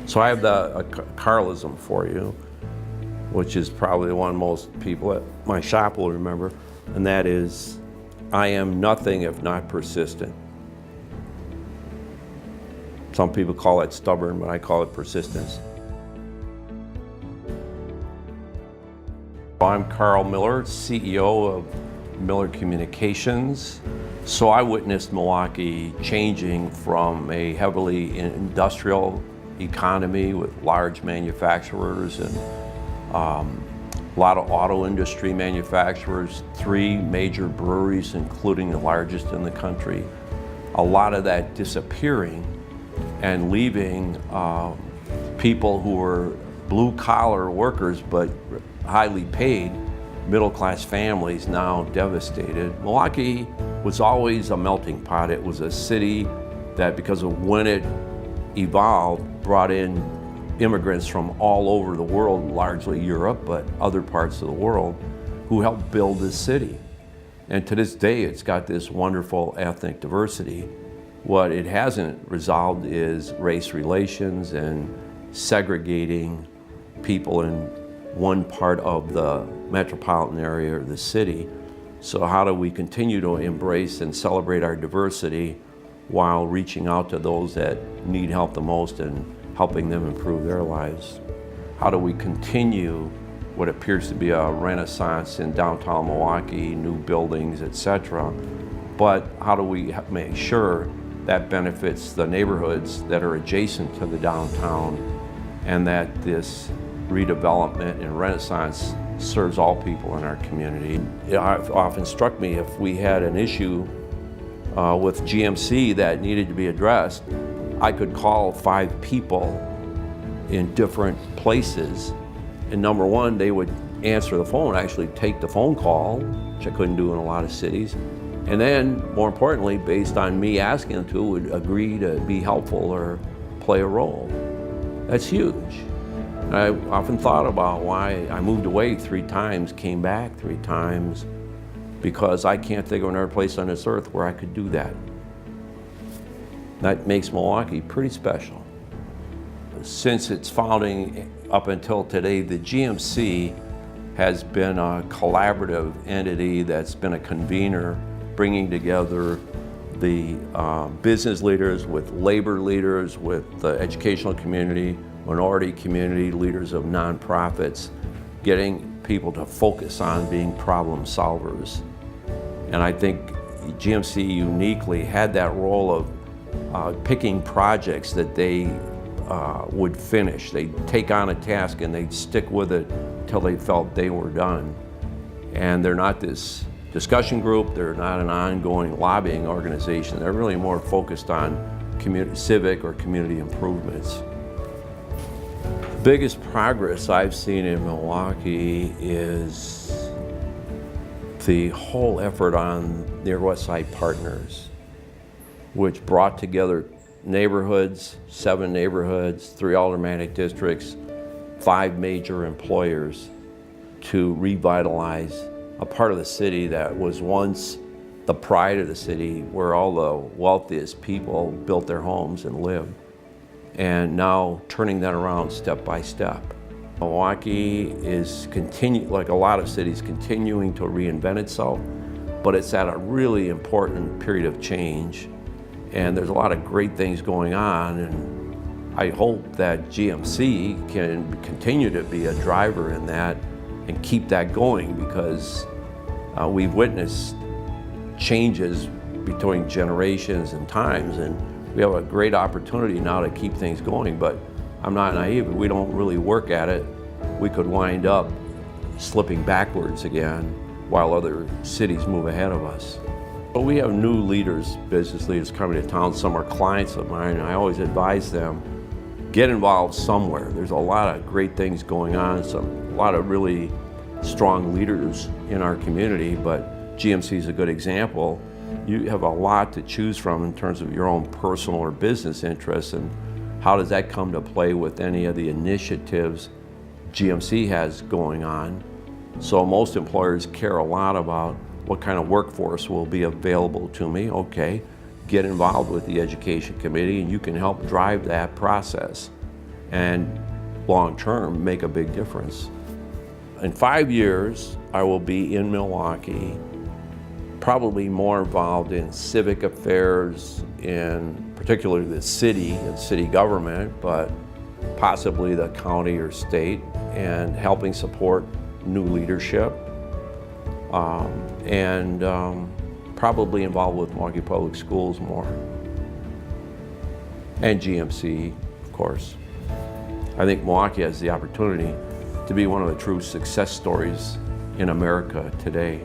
So I have a Carlism for you, which is probably the one most people at my shop will remember, and that is, I am nothing if not persistent. Some people call it stubborn, but I call it persistence. I'm Carl Mueller, CEO of Mueller Communications. So I witnessed Milwaukee changing from a heavily industrial economy with large manufacturers and a lot of auto industry manufacturers, 3 major breweries, including the largest in the country. A lot of that disappearing and leaving people who were blue-collar workers but highly paid, middle-class families now devastated. Milwaukee was always a melting pot. It was a city that, because of when it evolved, brought in immigrants from all over the world, largely Europe, but other parts of the world, who helped build this city. And to this day, it's got this wonderful ethnic diversity. What it hasn't resolved is race relations and segregating people in one part of the metropolitan area or the city. So how do we continue to embrace and celebrate our diversity while reaching out to those that need help the most and helping them improve their lives? How do we continue what appears to be a renaissance in downtown Milwaukee, new buildings, etc. But how do we make sure that benefits the neighborhoods that are adjacent to the downtown, and that this redevelopment and renaissance serves all people in our community? It often struck me, if we had an issue with GMC that needed to be addressed, I could call 5 people in different places, and number one, they would answer the phone, actually take the phone call, which I couldn't do in a lot of cities. And then, more importantly, based on me asking them to, would agree to be helpful or play a role. That's huge. And I often thought about why I moved away 3 times, came back 3 times, because I can't think of another place on this earth where I could do that. That makes Milwaukee pretty special. Since its founding up until today, the GMC has been a collaborative entity that's been a convener, bringing together the business leaders with labor leaders, with the educational community, minority community, leaders of nonprofits, getting people to focus on being problem solvers. And I think GMC uniquely had that role of picking projects that they would finish. They'd take on a task and they'd stick with it until they felt they were done. And they're not this discussion group, they're not an ongoing lobbying organization. They're really more focused on civic or community improvements. The biggest progress I've seen in Milwaukee is the whole effort on Near West Side Partners, which brought together neighborhoods, 7 neighborhoods, 3 aldermanic districts, 5 major employers to revitalize a part of the city that was once the pride of the city, where all the wealthiest people built their homes and lived, and now turning that around step by step. Milwaukee is like a lot of cities, continuing to reinvent itself, but it's at a really important period of change, and there's a lot of great things going on, and I hope that GMC can continue to be a driver in that and keep that going, because we've witnessed changes between generations and times, and we have a great opportunity now to keep things going. But I'm not naive. If we don't really work at it, we could wind up slipping backwards again while other cities move ahead of us. But we have new leaders, business leaders coming to town. Some are clients of mine, and I always advise them, get involved somewhere. There's a lot of great things going on, a lot of really strong leaders in our community, but GMC is a good example. You have a lot to choose from in terms of your own personal or business interests, and how does that come to play with any of the initiatives GMC has going on. So most employers care a lot about what kind of workforce will be available to me. Okay, get involved with the education committee and you can help drive that process. and long-term make a big difference. In 5 years, I will be in Milwaukee, probably more involved in civic affairs, in particularly the city and city government, but possibly the county or state, and helping support new leadership, and probably involved with Milwaukee Public Schools more, and GMC, of course. I think Milwaukee has the opportunity to be one of the true success stories in America today.